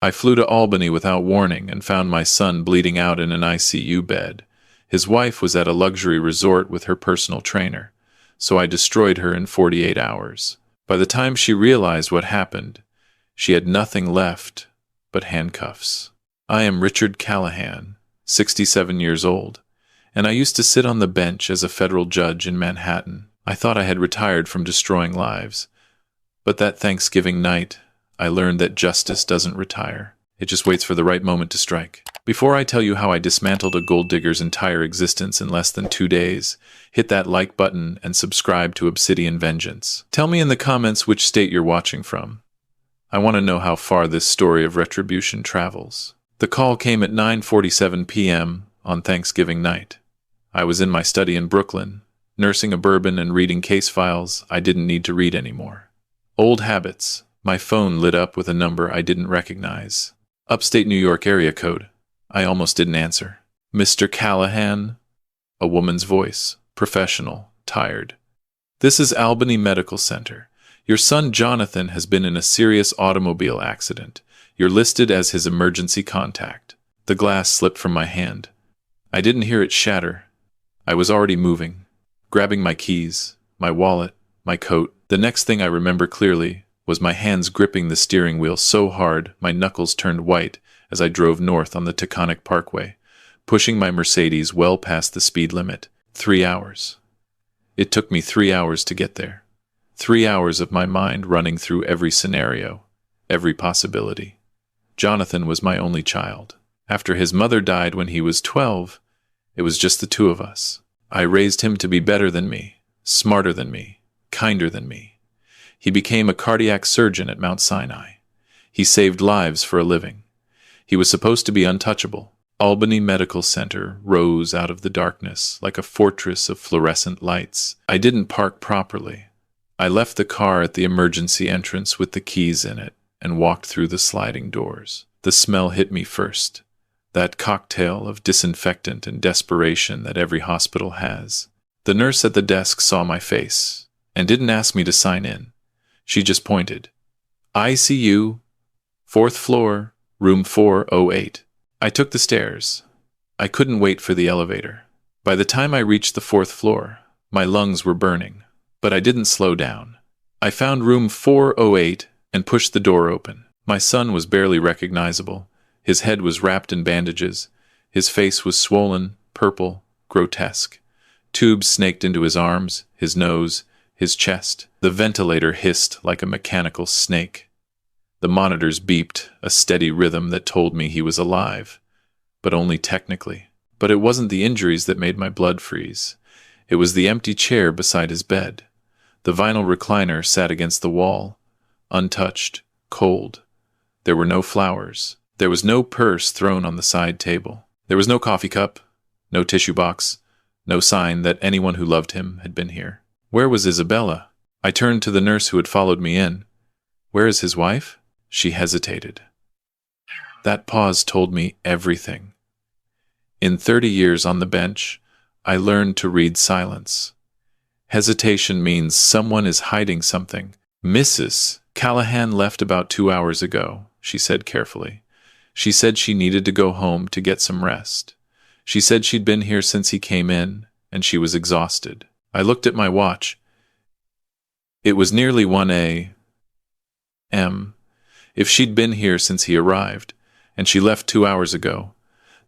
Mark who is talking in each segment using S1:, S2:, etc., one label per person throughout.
S1: I flew to Albany without warning and found my son bleeding out in an ICU bed. His wife was at a luxury resort with her personal trainer, so I destroyed her in 48 hours. By the time she realized what happened, she had nothing left but handcuffs. I am Richard Callahan, 67 years old, and I used to sit on the bench as a federal judge in Manhattan. I thought I had retired from destroying lives, but that Thanksgiving night, I learned that justice doesn't retire. It just waits for the right moment to strike. Before I tell you how I dismantled a gold digger's entire existence in less than 2 days, hit that like button and subscribe to Obsidian Vengeance. Tell me in the comments which state you're watching from. I want to know how far this story of retribution travels. The call came at 9:47 p.m. on Thanksgiving night. I was in my study in Brooklyn, nursing a bourbon and reading case files I didn't need to read anymore. Old habits. My phone lit up with a number I didn't recognize. Upstate New York area code. I almost didn't answer. Mr. Callahan? A woman's voice. Professional. Tired. This is Albany Medical Center. Your son Jonathan has been in a serious automobile accident. You're listed as his emergency contact. The glass slipped from my hand. I didn't hear it shatter. I was already moving, grabbing my keys, my wallet, my coat. The next thing I remember clearly was my hands gripping the steering wheel so hard my knuckles turned white as I drove north on the Taconic Parkway, pushing my Mercedes well past the speed limit. 3 hours. It took me 3 hours to get there. 3 hours of my mind running through every scenario, every possibility. Jonathan was my only child. After his mother died when he was 12, it was just the two of us. I raised him to be better than me, smarter than me, kinder than me. He became a cardiac surgeon at Mount Sinai. He saved lives for a living. He was supposed to be untouchable. Albany Medical Center rose out of the darkness like a fortress of fluorescent lights. I didn't park properly. I left the car at the emergency entrance with the keys in it and walked through the sliding doors. The smell hit me first. That cocktail of disinfectant and desperation that every hospital has. The nurse at the desk saw my face and didn't ask me to sign in. She just pointed. ICU, 4th floor, room 408. I took the stairs. I couldn't wait for the elevator. By the time I reached the 4th floor, my lungs were burning, but I didn't slow down. I found room 408 and pushed the door open. My son was barely recognizable. His head was wrapped in bandages. His face was swollen, purple, grotesque. Tubes snaked into his arms, his nose, his chest. The ventilator hissed like a mechanical snake. The monitors beeped, a steady rhythm that told me he was alive, but only technically. But it wasn't the injuries that made my blood freeze. It was the empty chair beside his bed. The vinyl recliner sat against the wall, untouched, cold. There were no flowers. There was no purse thrown on the side table. There was no coffee cup, no tissue box, no sign that anyone who loved him had been here. Where was Isabella? I turned to the nurse who had followed me in. Where is his wife? She hesitated. That pause told me everything. In 30 years on the bench, I learned to read silence. Hesitation means someone is hiding something. Mrs. Callahan left about 2 hours ago, she said carefully. She said she needed to go home to get some rest. She said she'd been here since he came in, and she was exhausted. I looked at my watch. It was nearly 1 a.m. If she'd been here since he arrived, and she left 2 hours ago,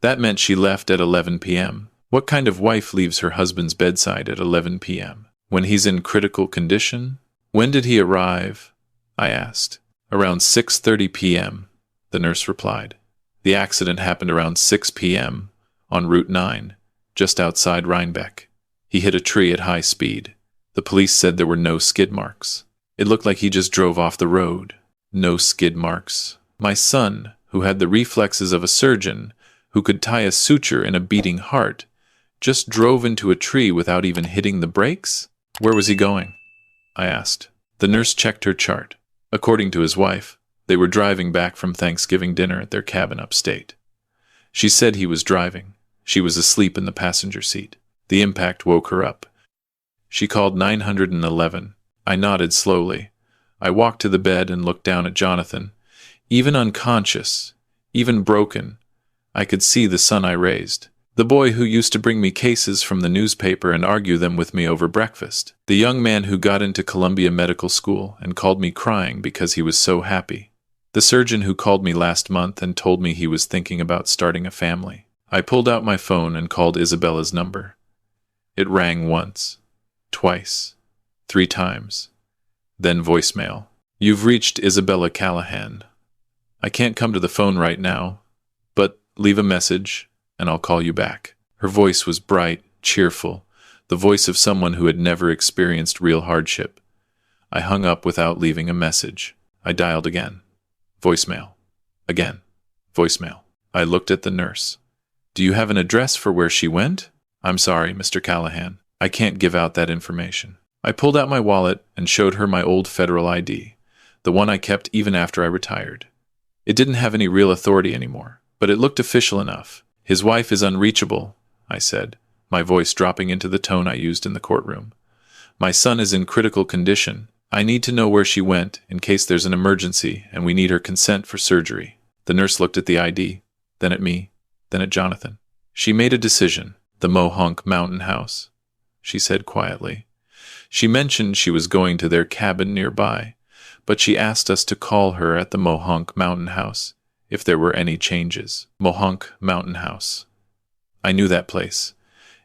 S1: that meant she left at 11 p.m. What kind of wife leaves her husband's bedside at 11 p.m.? When he's in critical condition? When did he arrive? I asked. Around 6:30 p.m., the nurse replied. The accident happened around 6 p.m. on Route 9, just outside Rhinebeck. He hit a tree at high speed. The police said there were no skid marks. It looked like he just drove off the road. No skid marks. My son, who had the reflexes of a surgeon, who could tie a suture in a beating heart, just drove into a tree without even hitting the brakes? Where was he going? I asked. The nurse checked her chart. According to his wife, they were driving back from Thanksgiving dinner at their cabin upstate. She said he was driving. She was asleep in the passenger seat. The impact woke her up. She called 911. I nodded slowly. I walked to the bed and looked down at Jonathan. Even unconscious, even broken, I could see the son I raised. The boy who used to bring me cases from the newspaper and argue them with me over breakfast. The young man who got into Columbia Medical School and called me crying because he was so happy. The surgeon who called me last month and told me he was thinking about starting a family. I pulled out my phone and called Isabella's number. It rang once, twice, 3 times. Then voicemail. You've reached Isabella Callahan. I can't come to the phone right now, but leave a message and I'll call you back. Her voice was bright, cheerful, the voice of someone who had never experienced real hardship. I hung up without leaving a message. I dialed again. Voicemail. Again. Voicemail. I looked at the nurse. Do you have an address for where she went? I'm sorry, Mr. Callahan. I can't give out that information. I pulled out my wallet and showed her my old federal ID, the one I kept even after I retired. It didn't have any real authority anymore, but it looked official enough. His wife is unreachable, I said, my voice dropping into the tone I used in the courtroom. My son is in critical condition. I need to know where she went in case there's an emergency and we need her consent for surgery. The nurse looked at the ID, then at me, then at Jonathan. She made a decision. The Mohonk Mountain House, she said quietly. She mentioned she was going to their cabin nearby, but she asked us to call her at the Mohonk Mountain House if there were any changes. Mohonk Mountain House. I knew that place.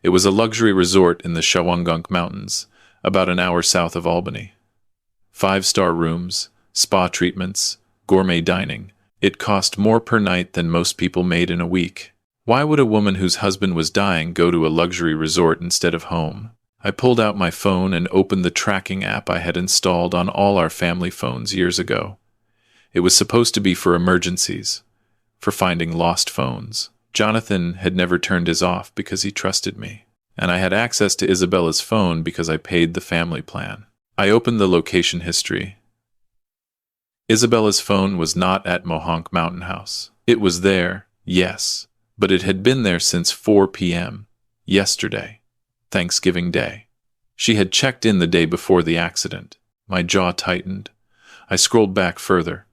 S1: It was a luxury resort in the Shawangunk Mountains, about an hour south of Albany. 5-star rooms, spa treatments, gourmet dining. It cost more per night than most people made in a week. Why would a woman whose husband was dying go to a luxury resort instead of home? I pulled out my phone and opened the tracking app I had installed on all our family phones years ago. It was supposed to be for emergencies, for finding lost phones. Jonathan had never turned his off because he trusted me, and I had access to Isabella's phone because I paid the family plan. I opened the location history. Isabella's phone was not at Mohonk Mountain House. It was there, yes, but it had been there since 4 p.m. yesterday, Thanksgiving Day. She had checked in the day before the accident. My jaw tightened. I scrolled back further.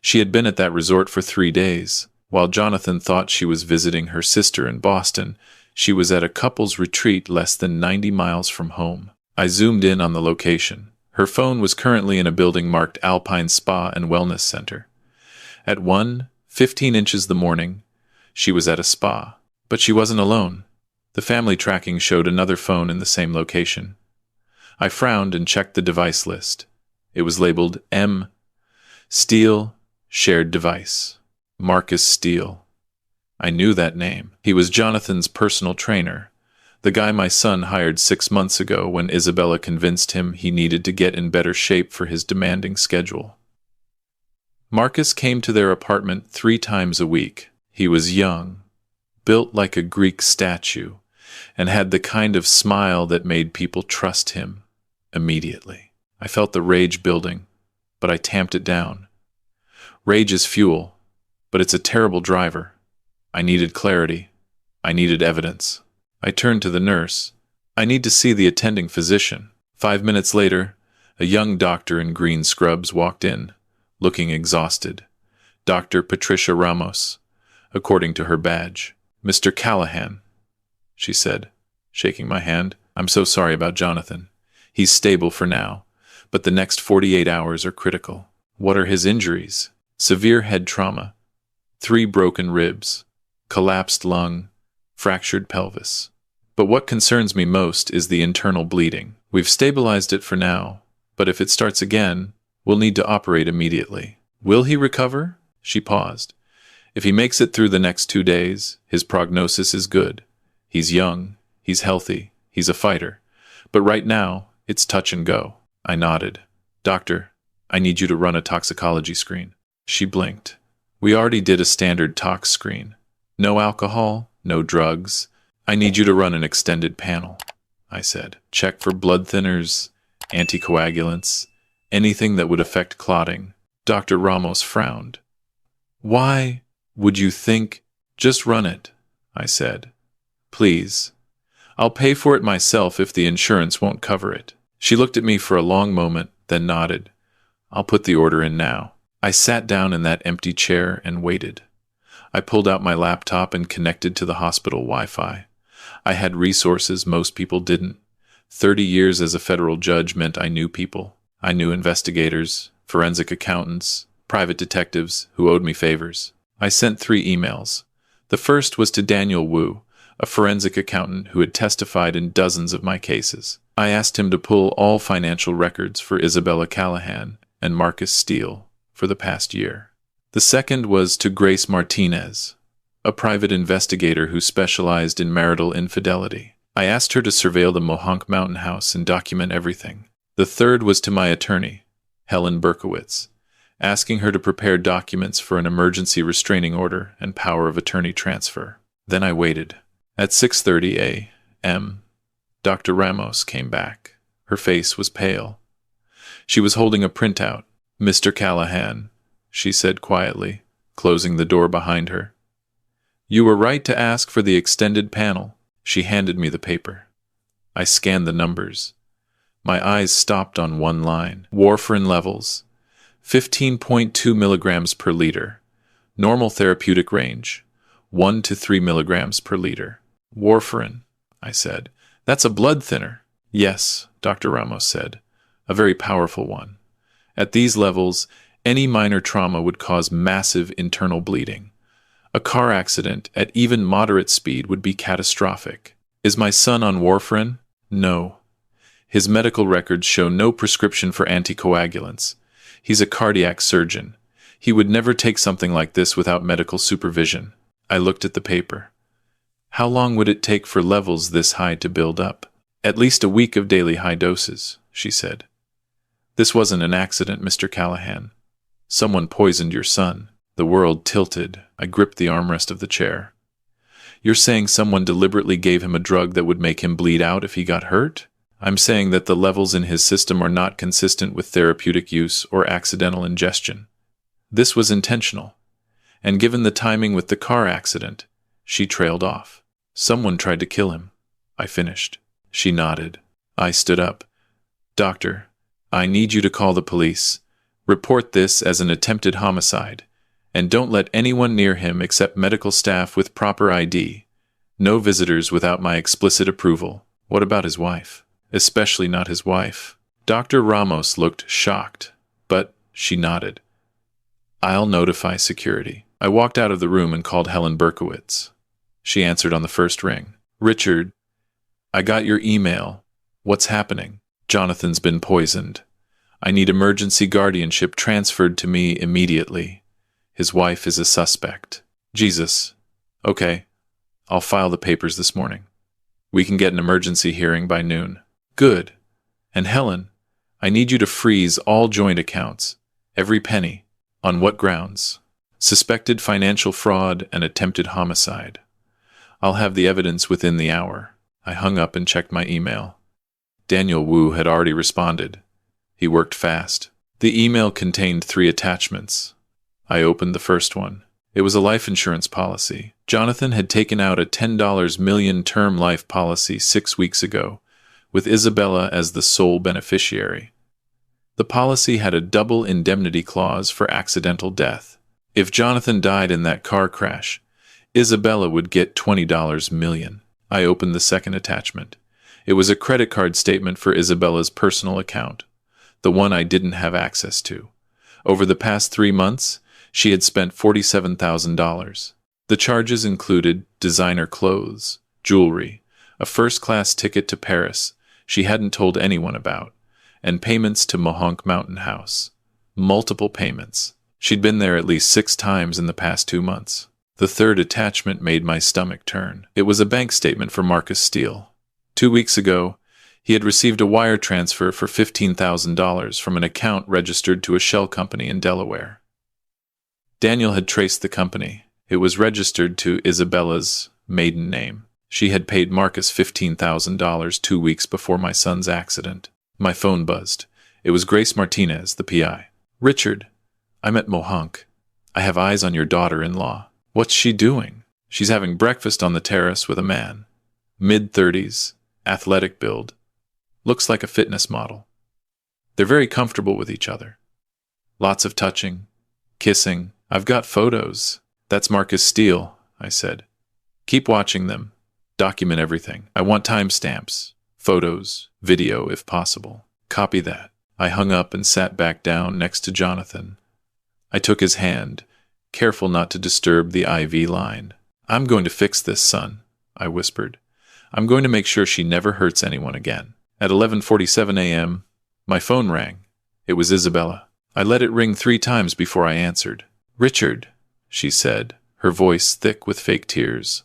S1: She had been at that resort for 3 days. While Jonathan thought she was visiting her sister in Boston, she was at a couple's retreat less than 90 miles from home. I zoomed in on the location. Her phone was currently in a building marked Alpine Spa and Wellness Center. At 1:15 inches the morning, she was at a spa. But she wasn't alone. The family tracking showed another phone in the same location. I frowned and checked the device list. It was labeled M. Steele, shared device. Marcus Steele. I knew that name. He was Jonathan's personal trainer, the guy my son hired 6 months ago when Isabella convinced him he needed to get in better shape for his demanding schedule. Marcus came to their apartment 3 times a week. He was young, built like a Greek statue, and had the kind of smile that made people trust him immediately. I felt the rage building, but I tamped it down. Rage is fuel, but it's a terrible driver. I needed clarity. I needed evidence. I turned to the nurse. I need to see the attending physician. 5 minutes later, a young doctor in green scrubs walked in, looking exhausted. Dr. Patricia Ramos, according to her badge. Mr. Callahan, she said, shaking my hand. I'm so sorry about Jonathan. He's stable for now, but the next 48 hours are critical. What are his injuries? Severe head trauma, 3 broken ribs, collapsed lung, fractured pelvis. But what concerns me most is the internal bleeding. We've stabilized it for now, but if it starts again, we'll need to operate immediately. Will he recover? She paused. If he makes it through the next 2 days, his prognosis is good. He's young, he's healthy, he's a fighter. But right now, it's touch and go. I nodded. Doctor, I need you to run a toxicology screen. She blinked. We already did a standard tox screen. No alcohol, no drugs. I need you to run an extended panel, I said. Check for blood thinners, anticoagulants, anything that would affect clotting. Dr. Ramos frowned. Why would you think? Just run it, I said. Please. I'll pay for it myself if the insurance won't cover it. She looked at me for a long moment, then nodded. I'll put the order in now. I sat down in that empty chair and waited. I pulled out my laptop and connected to the hospital Wi-Fi. I had resources most people didn't. 30 years as a federal judge meant I knew people. I knew investigators, forensic accountants, private detectives who owed me favors. I sent 3 emails. The first was to Daniel Wu, a forensic accountant who had testified in dozens of my cases. I asked him to pull all financial records for Isabella Callahan and Marcus Steele for the past year. The second was to Grace Martinez, a private investigator who specialized in marital infidelity. I asked her to surveil the Mohonk Mountain house and document everything. The third was to my attorney, Helen Berkowitz, asking her to prepare documents for an emergency restraining order and power of attorney transfer. Then I waited. At 6:30 a.m., Dr. Ramos came back. Her face was pale. She was holding a printout. "Mr. Callahan," she said quietly, closing the door behind her. "You were right to ask for the extended panel." She handed me the paper. I scanned the numbers. My eyes stopped on one line. Warfarin levels, 15.2 milligrams per liter. Normal therapeutic range, 1 to 3 milligrams per liter. Warfarin, I said. "That's a blood thinner." "Yes," Dr. Ramos said. "A very powerful one. At these levels, any minor trauma would cause massive internal bleeding. A car accident at even moderate speed would be catastrophic." "Is my son on warfarin?" "No. His medical records show no prescription for anticoagulants. He's a cardiac surgeon. He would never take something like this without medical supervision." I looked at the paper. "How long would it take for levels this high to build up?" "At least a week of daily high doses," she said. "This wasn't an accident, Mr. Callahan. Someone poisoned your son." The world tilted. I gripped the armrest of the chair. "You're saying someone deliberately gave him a drug that would make him bleed out if he got hurt?" "I'm saying that the levels in his system are not consistent with therapeutic use or accidental ingestion. This was intentional. And given the timing with the car accident," she trailed off. "Someone tried to kill him," I finished. She nodded. I stood up. "Doctor, I need you to call the police. Report this as an attempted homicide. And don't let anyone near him except medical staff with proper ID. No visitors without my explicit approval." "What about his wife?" "Especially not his wife." Dr. Ramos looked shocked, but she nodded. "I'll notify security." I walked out of the room and called Helen Berkowitz. She answered on the first ring. "Richard, I got your email. What's happening?" "Jonathan's been poisoned. I need emergency guardianship transferred to me immediately. His wife is a suspect." "Jesus. Okay. I'll file the papers this morning. We can get an emergency hearing by noon." "Good. And Helen, I need you to freeze all joint accounts. Every penny." "On what grounds?" "Suspected financial fraud and attempted homicide. I'll have the evidence within the hour." I hung up and checked my email. Daniel Wu had already responded. He worked fast. The email contained 3 attachments. I opened the first one. It was a life insurance policy. Jonathan had taken out a $10 million term life policy 6 weeks ago, with Isabella as the sole beneficiary. The policy had a double indemnity clause for accidental death. If Jonathan died in that car crash, Isabella would get $20 million. I opened the second attachment. It was a credit card statement for Isabella's personal account, the one I didn't have access to. Over the past 3 months, she had spent $47,000. The charges included designer clothes, jewelry, a first-class ticket to Paris she hadn't told anyone about, and payments to Mohonk Mountain House. Multiple payments. She'd been there at least 6 times in the past 2 months. The third attachment made my stomach turn. It was a bank statement for Marcus Steele. 2 weeks ago, he had received a wire transfer for $15,000 from an account registered to a shell company in Delaware. Daniel had traced the company. It was registered to Isabella's maiden name. She had paid Marcus $15,000 2 weeks before my son's accident. My phone buzzed. It was Grace Martinez, the PI. "Richard, I'm at Mohonk. I have eyes on your daughter-in-law." "What's she doing?" "She's having breakfast on the terrace with a man. Mid-30s, athletic build. Looks like a fitness model. They're very comfortable with each other. Lots of touching, Kissing. I've got photos. That's Marcus Steele, I said. Keep watching them. Document everything. I want timestamps, photos, video if possible. Copy that. I hung up and sat back down next to Jonathan. I took his hand, careful not to disturb the IV line. I'm going to fix this, son, I whispered. I'm going to make sure she never hurts anyone again. At 11:47 a.m., my phone rang. It was Isabella. I let it ring 3 times before I answered. Richard, she said, her voice thick with fake tears.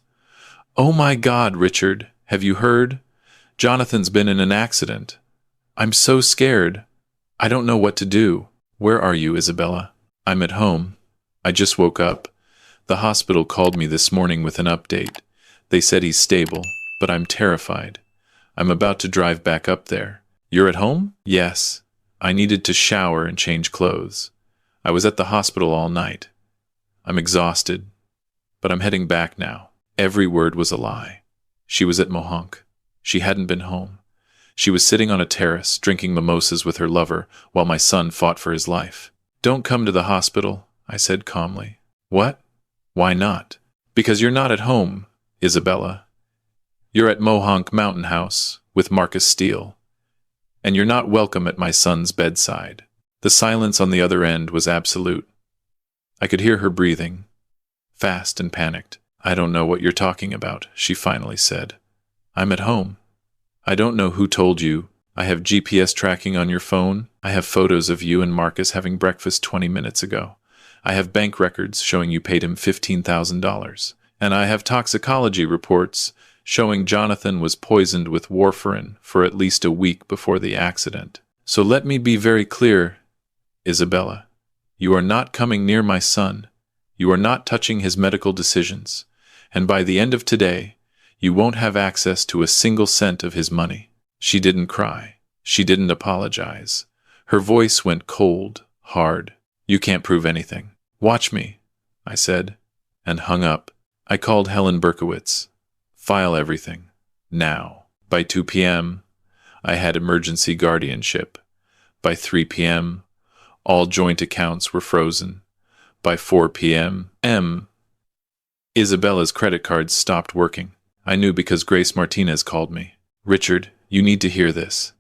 S1: Oh my God, Richard, have you heard? Jonathan's been in an accident. I'm so scared. I don't know what to do. Where are you, Isabella? I'm at home. I just woke up. The hospital called me this morning with an update. They said he's stable, but I'm terrified. I'm about to drive back up there. You're at home? Yes. I needed to shower and change clothes. I was at the hospital all night. I'm exhausted, but I'm heading back now. Every word was a lie. She was at Mohonk. She hadn't been home. She was sitting on a terrace, drinking mimosas with her lover, while my son fought for his life. Don't come to the hospital, I said calmly. What? Why not? Because you're not at home, Isabella. You're at Mohonk Mountain House with Marcus Steele. And you're not welcome at my son's bedside. The silence on the other end was absolute. I could hear her breathing, fast and panicked. I don't know what you're talking about, she finally said. I'm at home. I don't know who told you. I have GPS tracking on your phone. I have photos of you and Marcus having breakfast 20 minutes ago. I have bank records showing you paid him $15,000. And I have toxicology reports showing Jonathan was poisoned with warfarin for at least a week before the accident. So let me be very clear, Isabella. You are not coming near my son. You are not touching his medical decisions. And by the end of today, you won't have access to a single cent of his money. She didn't cry. She didn't apologize. Her voice went cold, hard. You can't prove anything. Watch me, I said, and hung up. I called Helen Berkowitz. File everything. Now. By 2 p.m., I had emergency guardianship. By 3 p.m., all joint accounts were frozen. By 4 p.m., Isabella's credit cards stopped working. I knew because Grace Martinez called me. Richard, you need to hear this.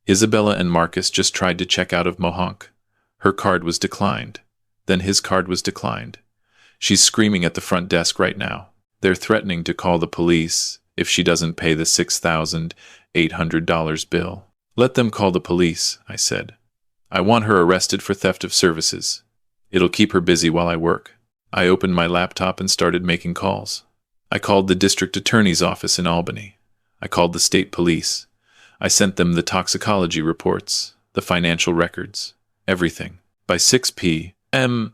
S1: Isabella and Marcus just tried to check out of Mohonk. Her card was declined. Then his card was declined. She's screaming at the front desk right now. They're threatening to call the police if she doesn't pay the $6,800 bill. Let them call the police, I said. I want her arrested for theft of services. It'll keep her busy while I work. I opened my laptop and started making calls. I called the district attorney's office in Albany. I called the state police. I sent them the toxicology reports, the financial records, everything. By 6 p.m.,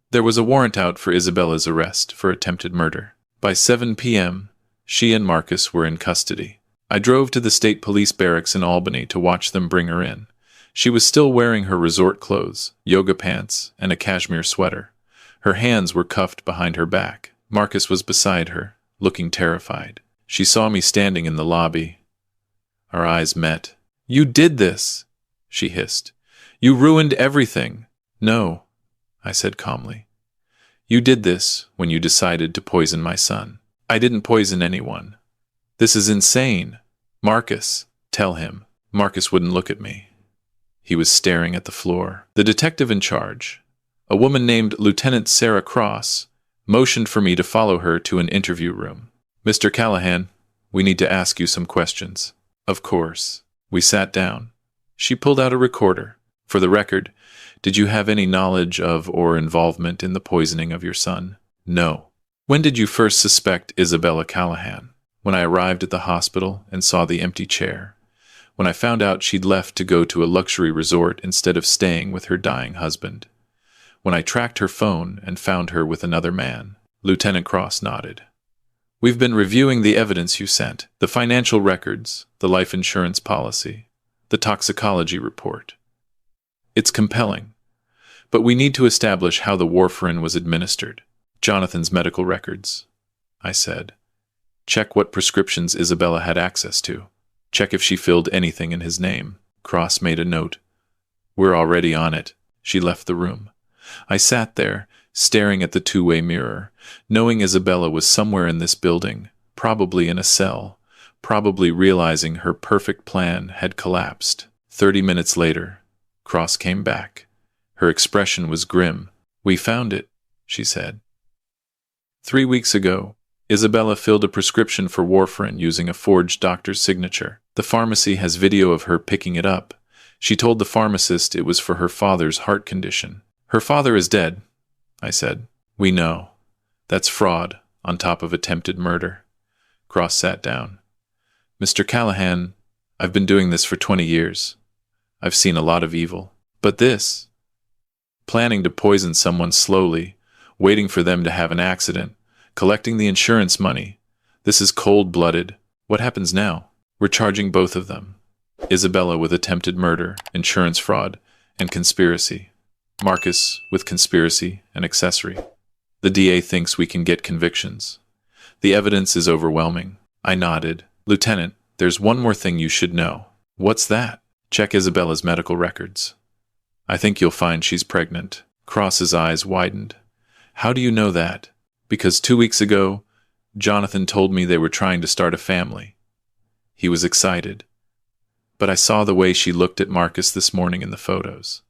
S1: there was a warrant out for Isabella's arrest for attempted murder. By 7 p.m., she and Marcus were in custody. I drove to the state police barracks in Albany to watch them bring her in. She was still wearing her resort clothes, yoga pants, and a cashmere sweater. Her hands were cuffed behind her back. Marcus was beside her, looking terrified. She saw me standing in the lobby. Our eyes met. You did this, she hissed. You ruined everything. No, I said calmly. You did this when you decided to poison my son. I didn't poison anyone. This is insane. Marcus, tell him. Marcus wouldn't look at me. He was staring at the floor. The detective in charge, a woman named Lieutenant Sarah Cross, motioned for me to follow her to an interview room. Mr. Callahan, we need to ask you some questions. Of course. We sat down. She pulled out a recorder. For the record, did you have any knowledge of or involvement in the poisoning of your son? No. When did you first suspect Isabella Callahan? When I arrived at the hospital and saw the empty chair. When I found out she'd left to go to a luxury resort instead of staying with her dying husband. When I tracked her phone and found her with another man. Lieutenant Cross nodded. We've been reviewing the evidence you sent, the financial records, the life insurance policy, the toxicology report. It's compelling, but we need to establish how the warfarin was administered. Jonathan's medical records, I said. Check what prescriptions Isabella had access to. Check if she filled anything in his name. Cross made a note. We're already on it. She left the room. I sat there, staring at the two-way mirror, knowing Isabella was somewhere in this building, probably in a cell, probably realizing her perfect plan had collapsed. 30 minutes later, Cross came back. Her expression was grim. "We found it," she said. 3 weeks ago, Isabella filled a prescription for warfarin using a forged doctor's signature. The pharmacy has video of her picking it up. She told the pharmacist it was for her father's heart condition. "Her father is dead," I said. "We know. That's fraud, on top of attempted murder." Cross sat down. "Mr. Callahan, I've been doing this for 20 years. I've seen a lot of evil. But this, planning to poison someone slowly, waiting for them to have an accident, collecting the insurance money, this is cold-blooded. What happens now? We're charging both of them. Isabella with attempted murder, insurance fraud, and conspiracy. Marcus with conspiracy and accessory. The DA thinks we can get convictions. The evidence is overwhelming." I nodded. "Lieutenant, there's one more thing you should know." "What's that?" "Check Isabella's medical records. I think you'll find she's pregnant." Cross's eyes widened. "How do you know that?" "Because 2 weeks ago, Jonathan told me they were trying to start a family." He was excited. "But I saw the way she looked at Marcus this morning in the photos.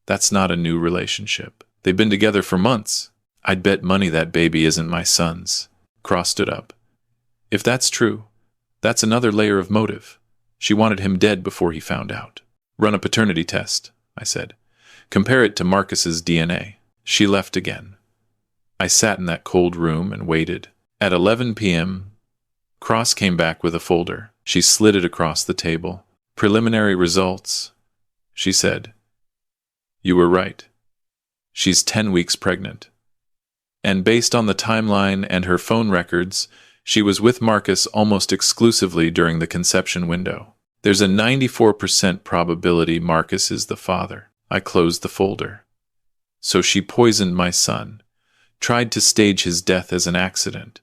S1: That's not a new relationship. They've been together for months. I'd bet money that baby isn't my son's." Cross stood up. "If that's true, that's another layer of motive. She wanted him dead before he found out." "Run a paternity test," I said. "Compare it to Marcus's DNA." She left again. I sat in that cold room and waited. At 11 p.m., Cross came back with a folder. She slid it across the table. "Preliminary results," she said. "You were right. She's 10 weeks pregnant. And based on the timeline and her phone records, she was with Marcus almost exclusively during the conception window. There's a 94% probability Marcus is the father." I closed the folder. "So she poisoned my son, tried to stage his death as an accident,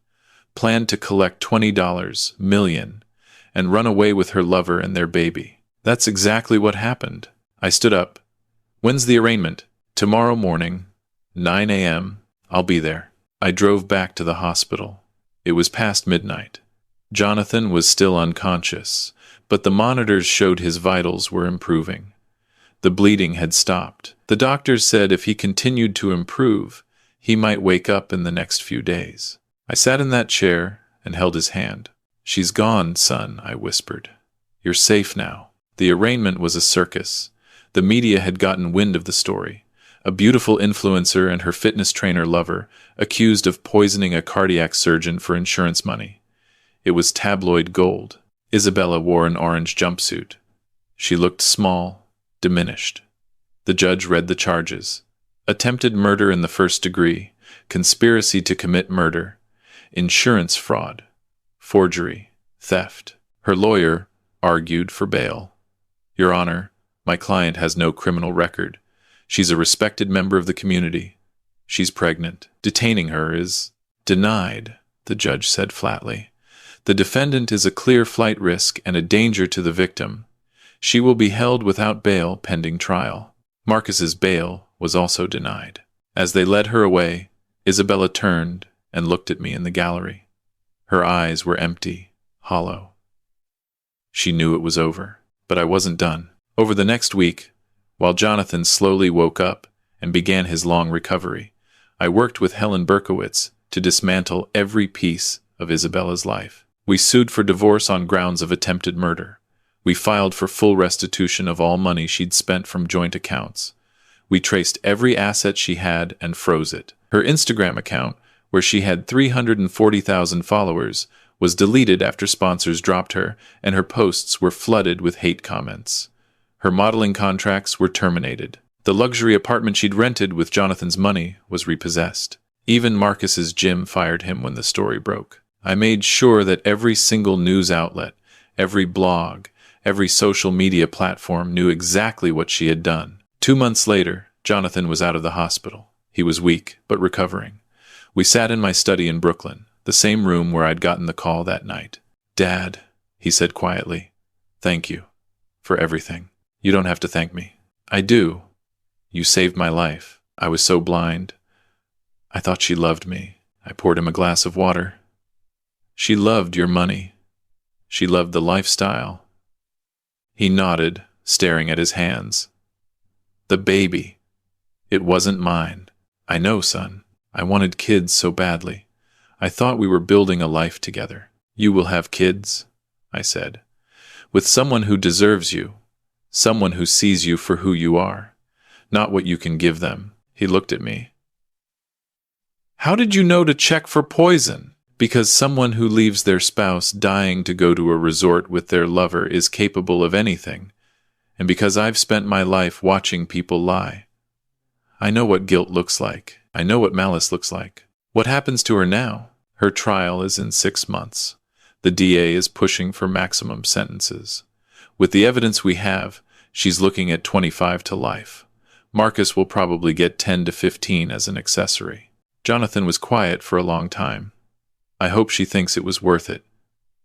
S1: planned to collect $20 million, and run away with her lover and their baby." "That's exactly what happened." I stood up. "When's the arraignment?" "Tomorrow morning, 9 a.m. I'll be there." I drove back to the hospital. It was past midnight. Jonathan was still unconscious, but the monitors showed his vitals were improving. The bleeding had stopped. The doctors said if he continued to improve, he might wake up in the next few days. I sat in that chair and held his hand. "She's gone, son," I whispered. "You're safe now." The arraignment was a circus. The media had gotten wind of the story. A beautiful influencer and her fitness trainer lover accused of poisoning a cardiac surgeon for insurance money. It was tabloid gold. Isabella wore an orange jumpsuit. She looked small, diminished. The judge read the charges. Attempted murder in the first degree, conspiracy to commit murder, insurance fraud, forgery, theft. Her lawyer argued for bail. "Your Honor, my client has no criminal record. She's a respected member of the community. She's pregnant. Detaining her is denied," the judge said flatly. "The defendant is a clear flight risk and a danger to the victim. She will be held without bail pending trial." Marcus's bail was also denied. As they led her away, Isabella turned and looked at me in the gallery. Her eyes were empty, hollow. She knew it was over, but I wasn't done. Over the next week, while Jonathan slowly woke up and began his long recovery, I worked with Helen Berkowitz to dismantle every piece of Isabella's life. We sued for divorce on grounds of attempted murder. We filed for full restitution of all money she'd spent from joint accounts. We traced every asset she had and froze it. Her Instagram account, where she had 340,000 followers, was deleted after sponsors dropped her, and her posts were flooded with hate comments. Her modeling contracts were terminated. The luxury apartment she'd rented with Jonathan's money was repossessed. Even Marcus's gym fired him when the story broke. I made sure that every single news outlet, every blog, every social media platform knew exactly what she had done. 2 months later, Jonathan was out of the hospital. He was weak, but recovering. We sat in my study in Brooklyn, the same room where I'd gotten the call that night. "Dad," he said quietly, "thank you for everything." "You don't have to thank me." "I do. You saved my life." I was so blind. I thought she loved me. I poured him a glass of water. She loved your money. She loved the lifestyle. He nodded, staring at his hands. The baby. It wasn't mine. I know, son. I wanted kids so badly. I thought we were building a life together. You will have kids, I said, with someone who deserves you, someone who sees you for who you are, not what you can give them. He looked at me. How did you know to check for poison? Because someone who leaves their spouse dying to go to a resort with their lover is capable of anything, and because I've spent my life watching people lie. I know what guilt looks like. I know what malice looks like. What happens to her now? Her trial is in 6 months. The DA is pushing for maximum sentences. With the evidence we have, she's looking at 25 to life. Marcus will probably get 10 to 15 as an accessory. Jonathan was quiet for a long time. I hope she thinks it was worth it.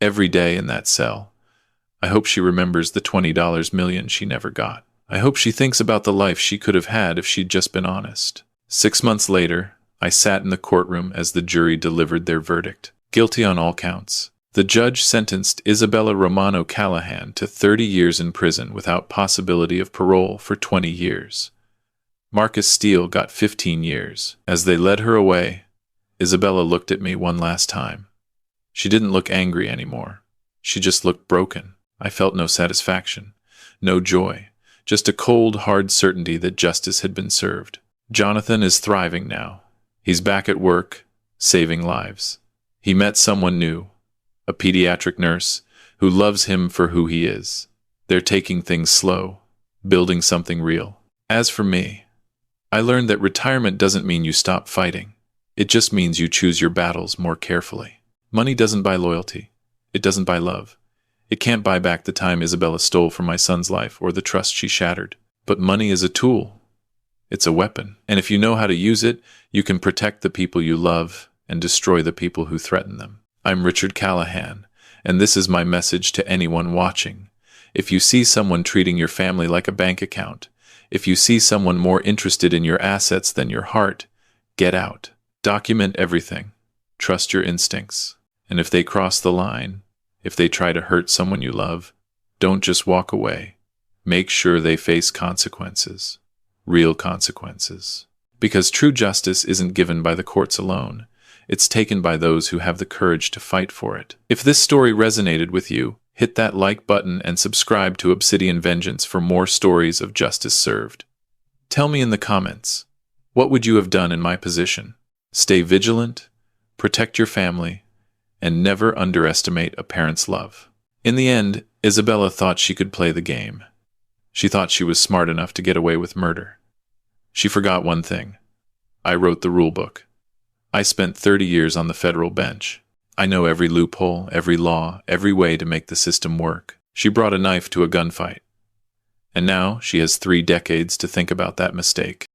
S1: Every day in that cell. I hope she remembers the $20 million she never got. I hope she thinks about the life she could have had if she'd just been honest. 6 months later, I sat in the courtroom as the jury delivered their verdict. Guilty on all counts. The judge sentenced Isabella Romano Callahan to 30 years in prison without possibility of parole for 20 years. Marcus Steele got 15 years. As they led her away, Isabella looked at me one last time. She didn't look angry anymore. She just looked broken. I felt no satisfaction, no joy, just a cold, hard certainty that justice had been served. Jonathan is thriving now. He's back at work, saving lives. He met someone new, a pediatric nurse, who loves him for who he is. They're taking things slow, building something real. As for me, I learned that retirement doesn't mean you stop fighting. It just means you choose your battles more carefully. Money doesn't buy loyalty. It doesn't buy love. It can't buy back the time Isabella stole from my son's life or the trust she shattered. But money is a tool. It's a weapon. And if you know how to use it, you can protect the people you love and destroy the people who threaten them. I'm Richard Callahan, and this is my message to anyone watching. If you see someone treating your family like a bank account, if you see someone more interested in your assets than your heart, get out. Document everything. Trust your instincts. And if they cross the line, if they try to hurt someone you love, don't just walk away. Make sure they face consequences. Real consequences. Because true justice isn't given by the courts alone. It's taken by those who have the courage to fight for it. If this story resonated with you, hit that like button and subscribe to Obsidian Vengeance for more stories of justice served. Tell me in the comments, what would you have done in my position? Stay vigilant, protect your family, and never underestimate a parent's love. In the end, Isabella thought she could play the game. She thought she was smart enough to get away with murder. She forgot one thing. I wrote the rulebook. I spent 30 years on the federal bench. I know every loophole, every law, every way to make the system work. She brought a knife to a gunfight. And now she has 3 decades to think about that mistake.